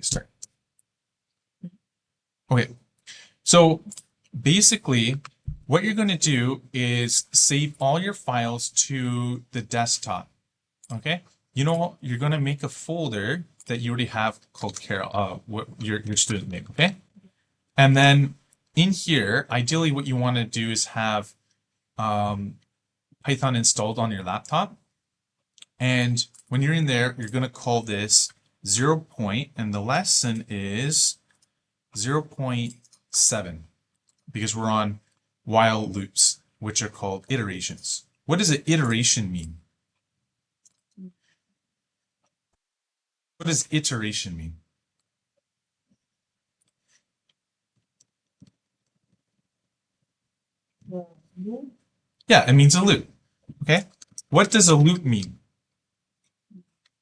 Start. Okay, so basically what you're going to do is save all your files to the desktop. Okay, you know, you're going to make a folder that you already have called Carol, what your student name. Okay, and then in here, ideally what you want to do is have Python installed on your laptop. And when you're in there, you're going to call this 0 point, and the lesson is 0.7 because we're on while loops, which are called iterations. What does an iteration mean? What does iteration mean? Yeah, it means a loop. Okay. What does a loop mean?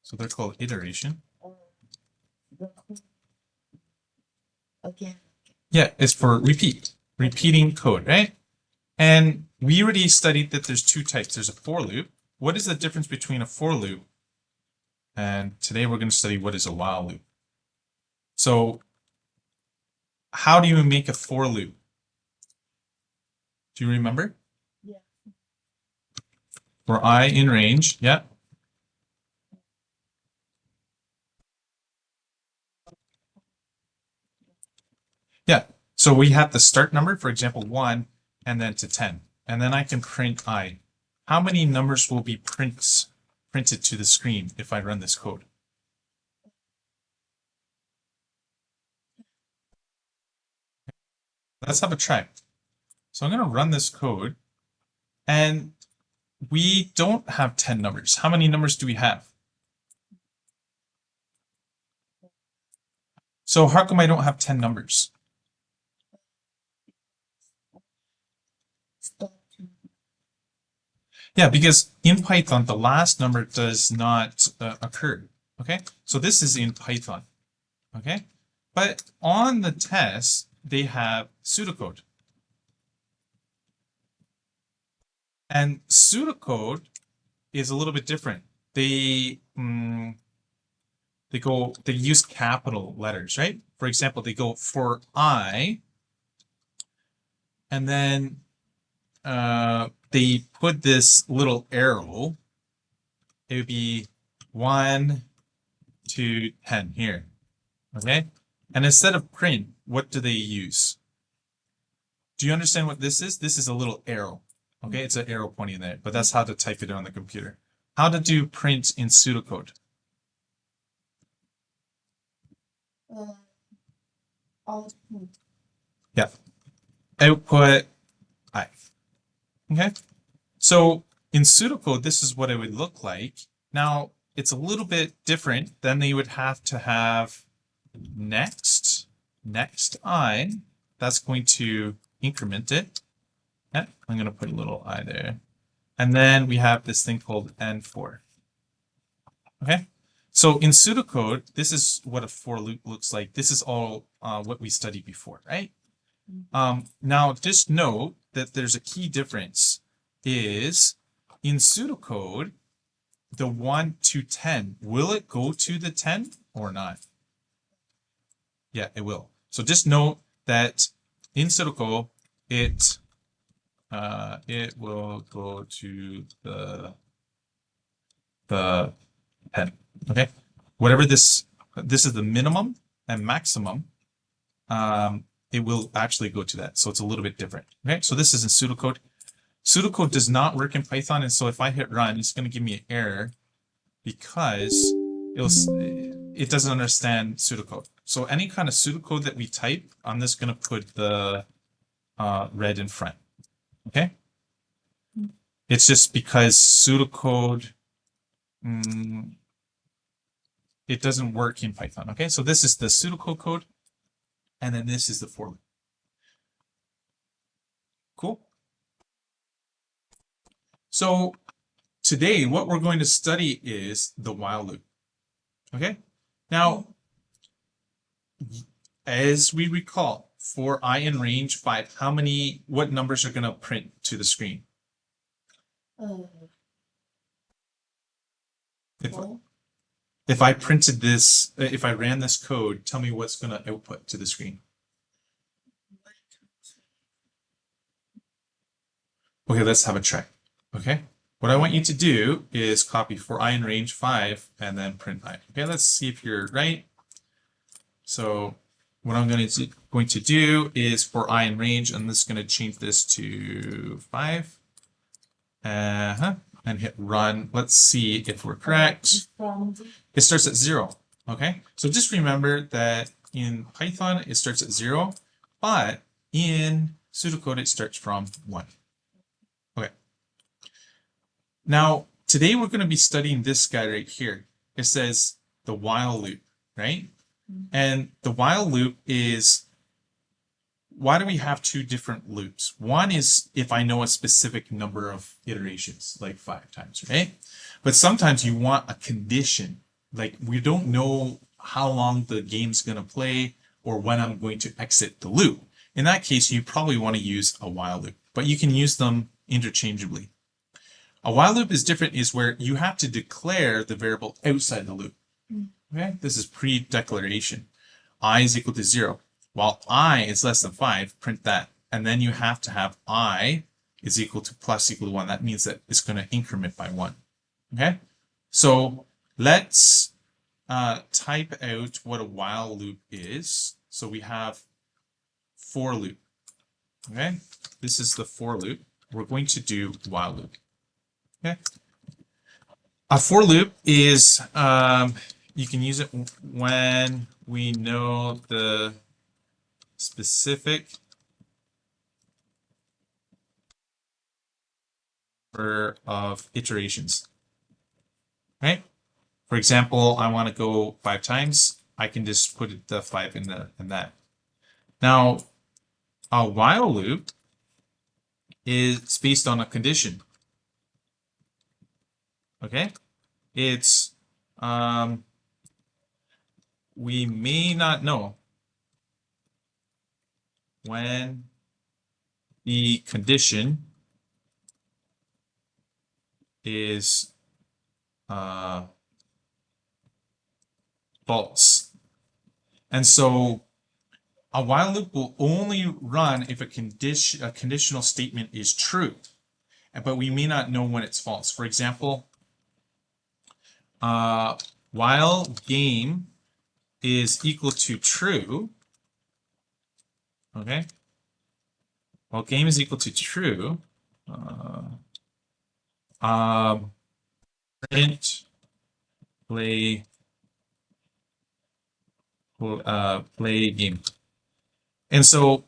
So they're called iteration. Okay. Yeah, it's for repeating code, right? And we already studied that there's two types. There's a for loop. What is the difference between a for loop? And today we're going to study what is a while loop. So how do you make a for loop? Do you remember? Yeah. For I in range, yeah. Yeah, so we have the start number, for example, 1, and then to 10. And then I can print I. How many numbers will be printed to the screen if I run this code? Let's have a try. So I'm going to run this code, and we don't have 10 numbers. How many numbers do we have? So how come I don't have 10 numbers? Yeah, because in Python, the last number does not occur. Okay, so this is in Python. Okay, but on the test, they have pseudocode. And pseudocode is a little bit different. They use capital letters, right? For example, they go for I, and then they put this little arrow. It would be 1 to 10 here. Okay, and instead of print, what do they use? Do you understand what this is? This is a little arrow. Okay, it's an arrow pointing there, but that's how to type it on the computer. How to do print in pseudocode? Output. Yeah, output I. Okay, so in pseudocode, this is what it would look like. Now, it's a little bit different. Then they would have to have next I. That's going to increment it. Yeah, I'm going to put a little I there. And then we have this thing called N4. Okay, so in pseudocode, this is what a for loop looks like. This is all what we studied before, right? Now, just note that there's a key difference is in pseudocode, the 1 to 10, will it go to the 10 or not? Yeah, it will. So just note that in pseudocode, it will go to the 10. Okay, whatever this is the minimum and maximum. It will actually go to that. So it's a little bit different. Okay, so this is in pseudocode. Pseudocode does not work in Python, and so if I hit run, it's going to give me an error because it doesn't understand pseudocode. So any kind of pseudocode that we type, I'm just going to put the red in front. Okay? It's just because pseudocode, it doesn't work in Python. Okay, so this is the pseudocode code, and then this is the for loop. Cool. So today, what we're going to study is the while loop. Okay, now, as we recall, for I in range 5, what numbers are going to print to the screen? If, Four. if I printed this, if I ran this code, tell me what's going to output to the screen. Okay, let's have a try. Okay, what I want you to do is copy for I in range 5 and then print I. Okay, let's see if you're right. So what I'm going to do is for I in range, I'm just going to change this to 5. And hit run. Let's see if we're correct. It starts at 0. Okay, so just remember that in Python it starts at 0, but in pseudocode it starts from 1. Okay. Now today we're going to be studying this guy right here. It says the while loop, right? And the while loop is, why do we have two different loops? One is if I know a specific number of iterations, like 5 times, right? But sometimes you want a condition, like we don't know how long the game's going to play or when I'm going to exit the loop. In that case, you probably want to use a while loop, but you can use them interchangeably. A while loop is different, is where you have to declare the variable outside the loop. Okay, this is pre-declaration. I is equal to 0. While I is less than 5, print that. And then you have to have I is equal to plus equal to 1. That means that it's going to increment by 1. Okay? So let's type out what a while loop is. So we have for loop. Okay? This is the for loop. We're going to do while loop. Okay? A for loop is, you can use it when we know the specific number of iterations, right? For example, I want to go 5 times. I can just put the 5 in that. Now, a while loop is based on a condition. Okay, it's we may not know when the condition is false. And so a while loop will only run if a conditional statement is true, but we may not know when it's false. For example, while game is equal to true, okay? While game is equal to true, print play game. And so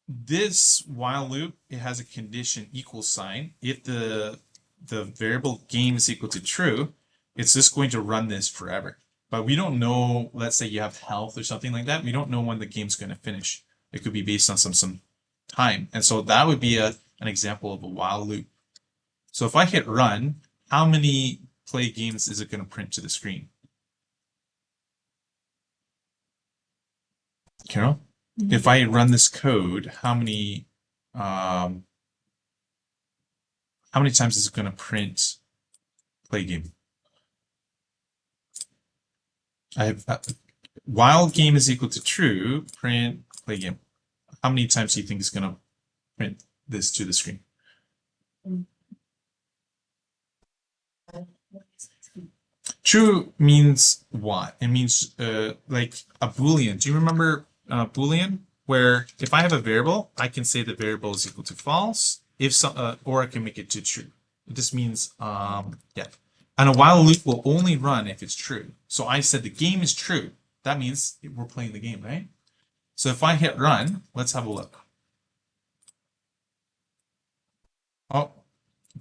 this while loop, it has a condition equal sign. If the variable game is equal to true, it's just going to run this forever. But we don't know, let's say you have health or something like that, we don't know when the game's going to finish. It could be based on some time. And so that would be an example of a while loop. So if I hit run, how many play games is it going to print to the screen? Carol? If I run this code, how many times is it going to print play game? I have while game is equal to true, print play game. How many times do you think it's going to print this to the screen? True means what? It means like a Boolean. Do you remember Boolean? Where if I have a variable, I can say the variable is equal to false, if so, or I can make it to true. It just means yeah. And a while loop will only run if it's true. So I said the game is true. That means we're playing the game, right? So if I hit run, let's have a look. Oh,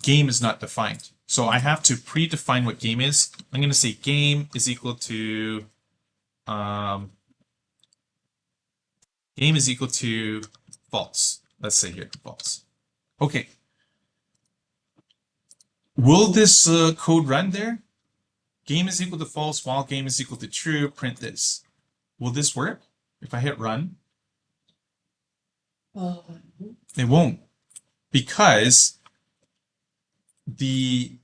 game is not defined. So I have to predefine what game is. I'm going to say game is equal to false. Let's say here false. Okay. Will this code run there? Game is equal to false while game is equal to true. Print this. Will this work if I hit run? It won't, because the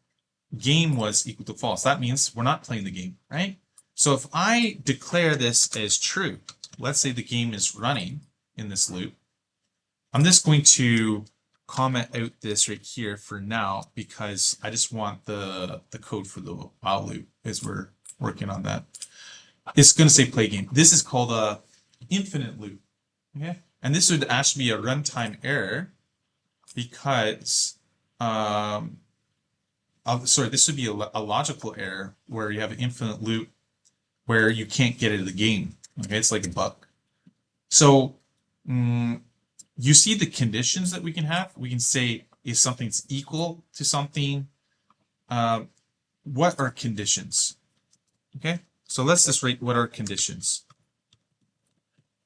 game was equal to false. That means we're not playing the game, right? So if I declare this as true, let's say the game is running in this loop, I'm just going to comment out this right here for now because I just want the code for the while loop as we're working on that. It's going to say play game. This is called a infinite loop. Okay, and this would actually be a runtime error because sorry, this would be a logical error where you have an infinite loop where you can't get out of the game. Okay, it's like a bug. So you see the conditions that we can have. We can say if something's equal to something. What are conditions? Okay, so let's just write what are conditions.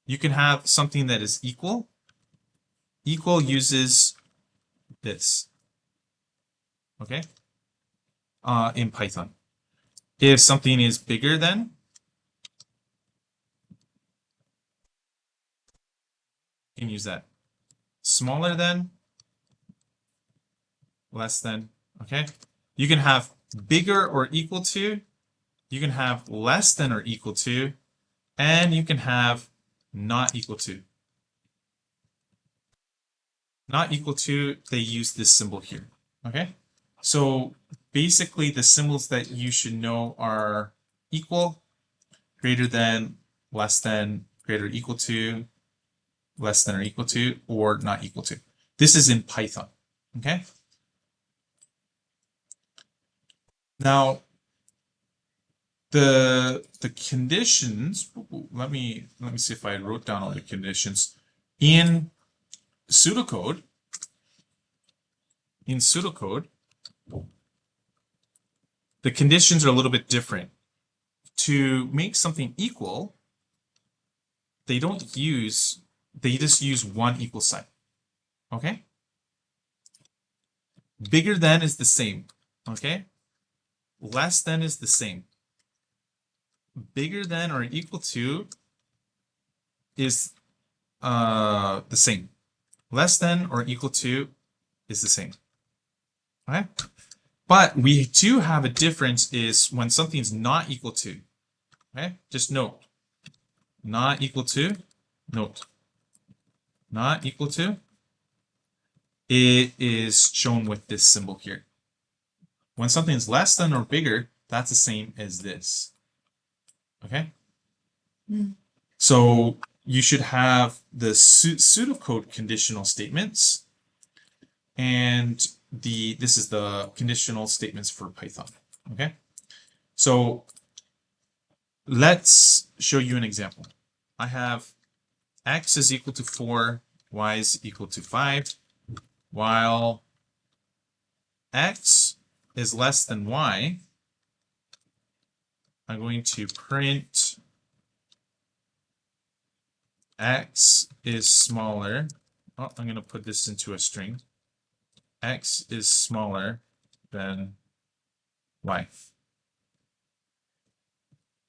You can have something that is equal. Equal uses this. Okay, in Python. If something is bigger than, you can use that. Smaller than, less than. Okay, you can have bigger or equal to. You can have less than or equal to, and you can have not equal to. Not equal to, they use this symbol here. Okay, so basically the symbols that you should know are equal, greater than, less than, greater or equal to, less than or equal to, or not equal to. This is in Python. Okay. Now, the conditions, let me see if I wrote down all the conditions. In pseudocode, the conditions are a little bit different. To make something equal, they just use one equal sign. Okay? Bigger than is the same. Okay? Less than is the same. Bigger than or equal to is the same. Less than or equal to is the same. Okay? But we do have a difference is when something's not equal to. Okay? Just note. Not equal to, note. Not equal to, it is shown with this symbol here. When something is less than or bigger, that's the same as this. Okay? So you should have the pseudocode conditional statements, and this is the conditional statements for Python. Okay? So let's show you an example. I have x is equal to 4, y is equal to 5, while x is less than y, I'm going to print x is smaller. Oh, I'm going to put this into a string. X is smaller than y.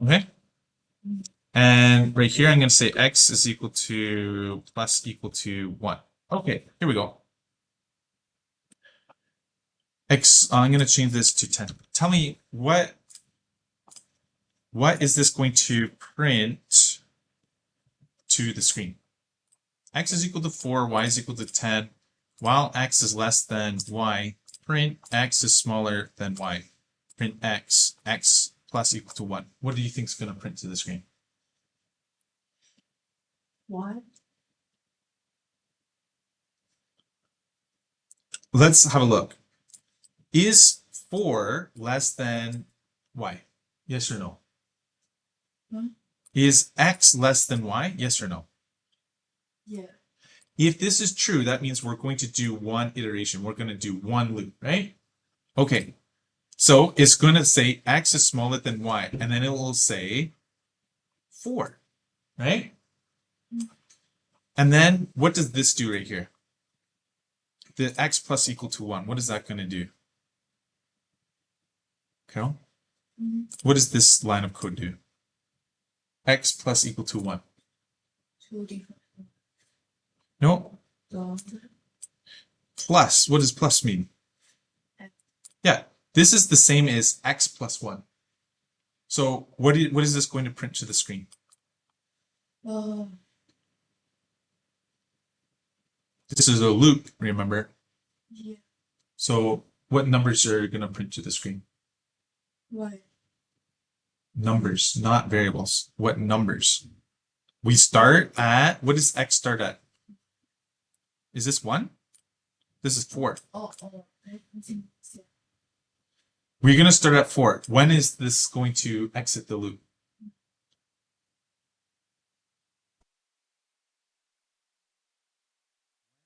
Okay? And right here, I'm going to say x is equal to plus equal to 1. Okay, here we go. X, I'm going to change this to 10. Tell me what is this going to print to the screen? X is equal to 4, y is equal to 10. While x is less than y, print x is smaller than y. Print x plus equal to 1. What do you think is going to print to the screen? What? Let's have a look. Is 4 less than y? Yes or no? Is x less than y? Yes or no? Yeah. If this is true, that means we're going to do one iteration. We're going to do one loop, right? Okay. So it's going to say x is smaller than y, and then it will say 4, right? And then what does this do right here? The x plus equal to 1, what is that going to do? Carol? What does this line of code do? X plus equal to 1. 2 different. No. So, Plus. What does plus mean? X. Yeah. This is the same as x plus 1. So what is this going to print to the screen? This is a loop, remember? Yeah. So what numbers are going to print to the screen? Why? Numbers, not variables. What numbers? We start at, what does x start at? Is this 1? This is 4. I think so. We're going to start at 4. When is this going to exit the loop?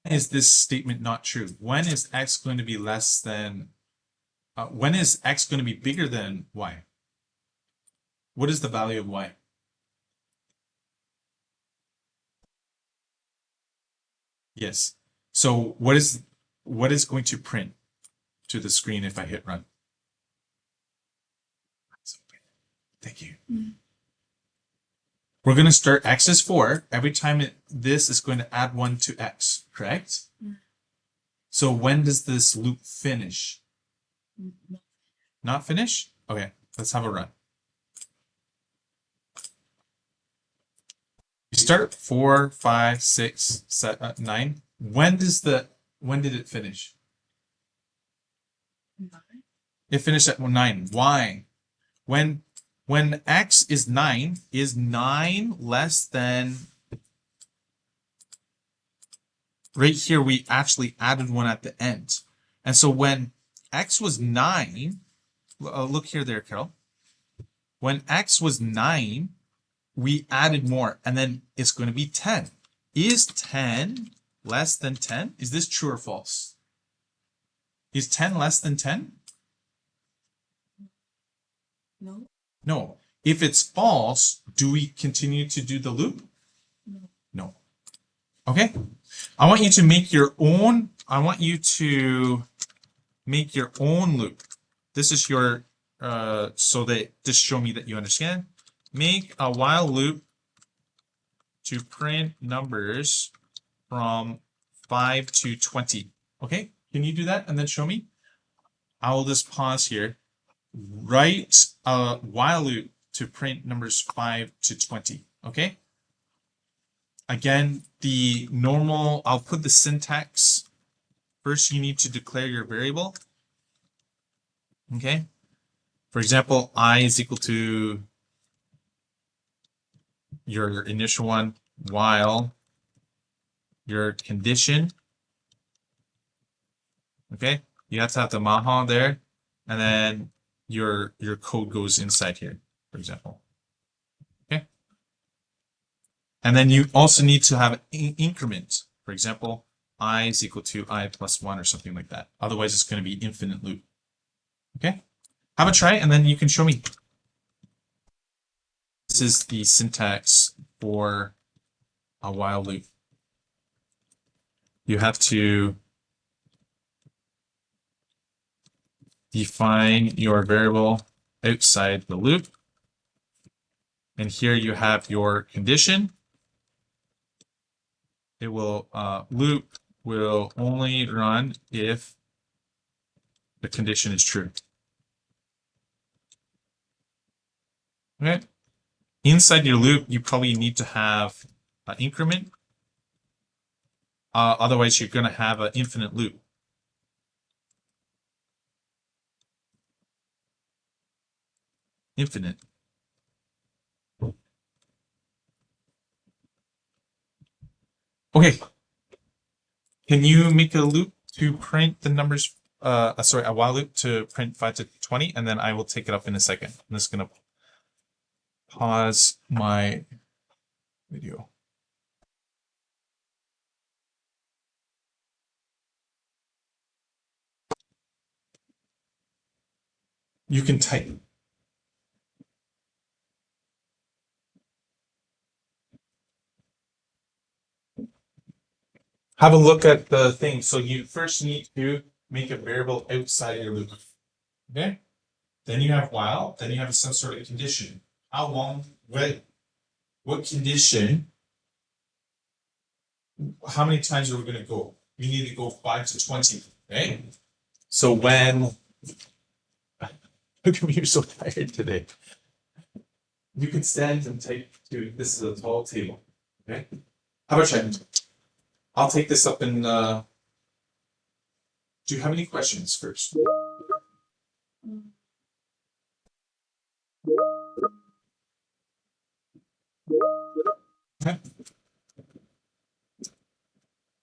Is this statement not true? When is x going to be less than, when is x going to be bigger than y? What is the value of y? Yes. So what is going to print to the screen if I hit run? Thank you. We're going to start x is 4. Every time this is going to add 1 to x, correct? So when does this loop finish? Not finish? Okay, let's have a run. You start 4, 5, 6, 7, 9. When did it finish? 9. It finished at 9. Why? When x is 9, is 9 less than, right here we actually added 1 at the end. And so when x was 9, look here there, Carol. When x was 9, we added more, and then it's going to be 10. Is 10 less than 10? Is this true or false? Is 10 less than 10? No. No. If it's false, do we continue to do the loop? No. No. Okay. I want you to make your own loop. This is your, so that just show me that you understand. Make a while loop to print numbers from 5 to 20. Okay, can you do that and then show me? I will just pause here. Write a while loop to print numbers 5 to 20. Okay. Again, the normal, I'll put the syntax. First, you need to declare your variable. Okay. For example, I is equal to your initial one, while your condition. Okay, you have to have the maha there, and then your code goes inside here, for example. Okay, and then you also need to have an increment. For example, I is equal to I plus 1 or something like that. Otherwise, it's going to be infinite loop. Okay, have a try, and then you can show me. This is the syntax for a while loop. You have to define your variable outside the loop. And here you have your condition. It will, loop will only run if the condition is true. Okay. Inside your loop, you probably need to have an increment. Otherwise, you're going to have an infinite loop. Infinite. Okay. Can you make a loop to print the numbers? Sorry, a while loop to print 5 to 20, and then I will take it up in a second. I'm just going to pause my video. You can type. Have a look at the thing. So you first need to make a variable outside your loop. Okay? Then you have while, then you have some sort of condition. How long, what condition, how many times are we going to go? We need to go 5 to 20, okay? So when How come you're so tired today? You can stand and take to this is a tall table. Okay. How about you? I'll take this up and do you have any questions first? Mm. Okay.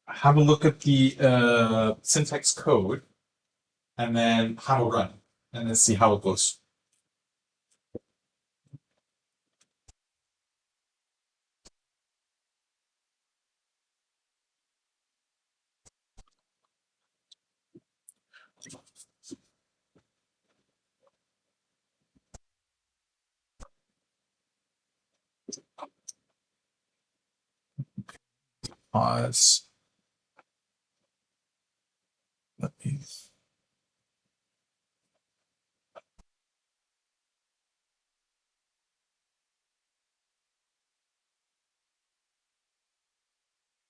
Have a look at the syntax code and then how to run and then see how it goes. Pause. Let me.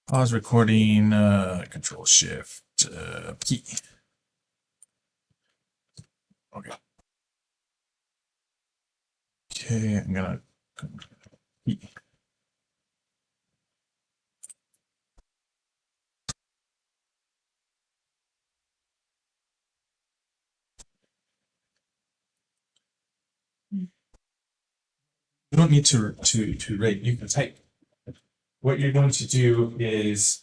Pause recording, control shift, key. Okay. Okay, I'm gonna key. You don't need to rate, you can type. What you're going to do is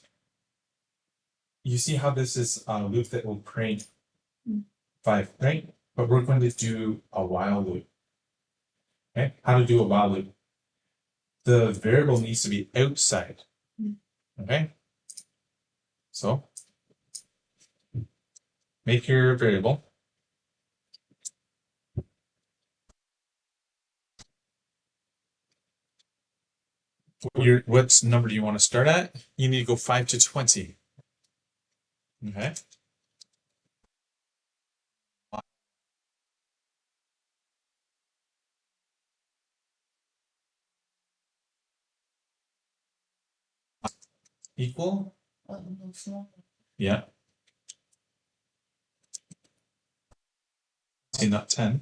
you see how this is a loop that will print 5, right? But we're going to do a while loop. Okay, how to do a while loop? The variable needs to be outside. Okay, so make your variable. What number do you want to start at? You need to go 5 to 20. Okay. Equal? Yeah. See, not 10.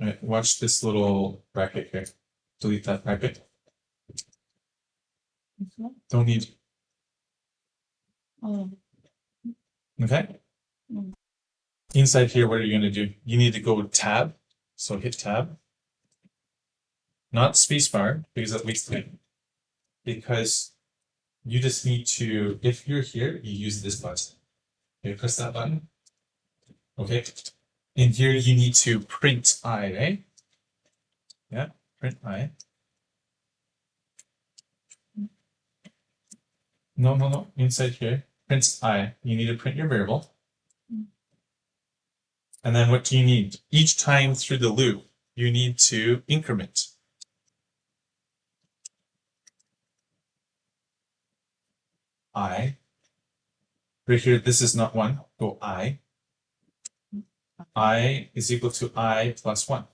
All right, watch this little bracket here. Delete that bracket. Don't need. Okay. Inside here, what are you going to do? You need to go tab. So hit tab. Not spacebar, because that wastes time. Because you just need to, if you're here, you use this button. Okay, press that button. Okay. In here, you need to print I, right? Yeah, print I. No. Inside here, print I. You need to print your variable. And then what do you need? Each time through the loop, you need to increment. I. Right here, this is not 1. Go I. I is equal to I plus 1.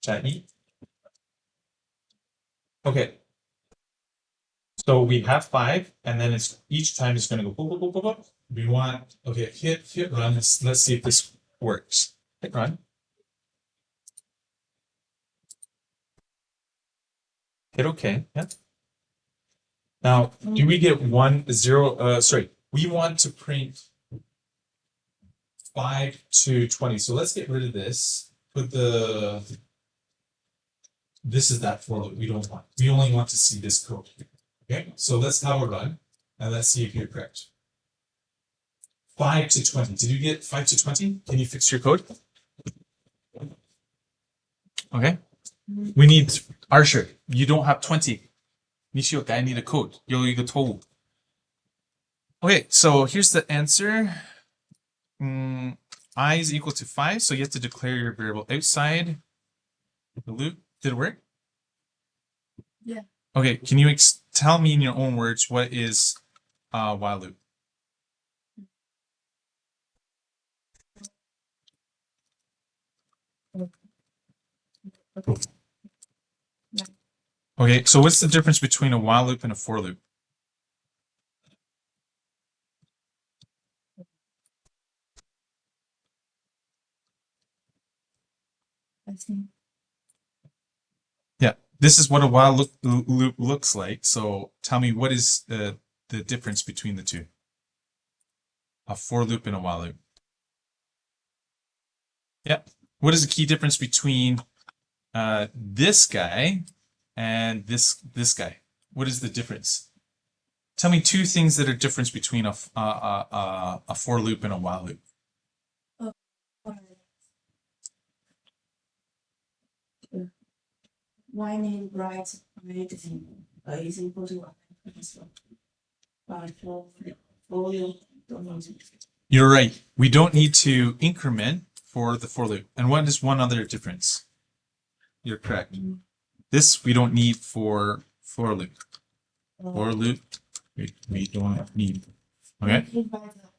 Chat E. Okay. So we have 5, and then it's each time it's going to go boop, boop, boop, boop, boop. We want, okay, hit run. Let's see if this works. Hit run. Hit OK. Yeah. Now, do we get 1, 0? Sorry, we want to print 5 to 20. So let's get rid of this. Put the. This is that for loop we don't want. We only want to see this code. Okay, so let's have a run and let's see if you're correct. 5 to 20. Did you get 5 to 20? Can you fix your code? Okay. We need Archer. You don't have 20. Nishio, I need a code. Yo, you get told. Okay, so here's the answer. I is equal to 5, so you have to declare your variable outside the loop. Did it work? Yeah. Okay, can you tell me in your own words what is while loop? Okay, so what's the difference between a while loop and a for loop? I think. Yeah, this is what a while loop looks like. So tell me, what is the difference between the two? A for loop and a while loop. Yeah. What is the key difference between this guy and this guy? What is the difference? Tell me two things that are difference between a for loop and a while loop. One is right is equal to one. So, but for you don't need to. You're right. We don't need to increment for the for loop. And what is one other difference? You're correct. This we don't need for loop. For loop, we don't need. Okay.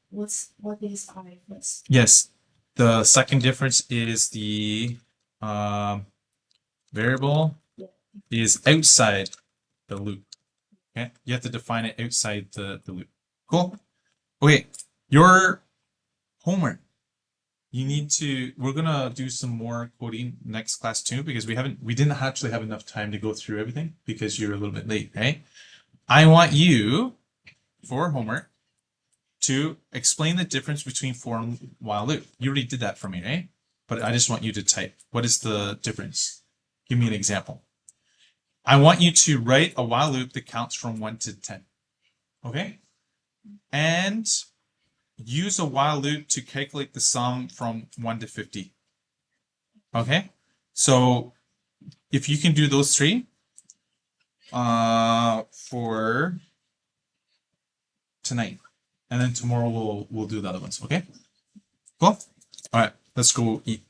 What is I first? Yes. The second difference is the variable is outside the loop. Okay. You have to define it outside the loop. Cool. Okay. Your homework. You need to, we're gonna do some more coding next class too, because we didn't actually have enough time to go through everything because you're a little bit late, right? I want you, for homework, to explain the difference between for and while loop. You already did that for me, right? But I just want you to type. What is the difference? Give me an example. I want you to write a while loop that counts from 1 to 10. Okay? And use a while loop to calculate the sum from 1 to 50. Okay? So if you can do those three for tonight, and then tomorrow we'll do the other ones. Okay? Cool. All right, let's go eat.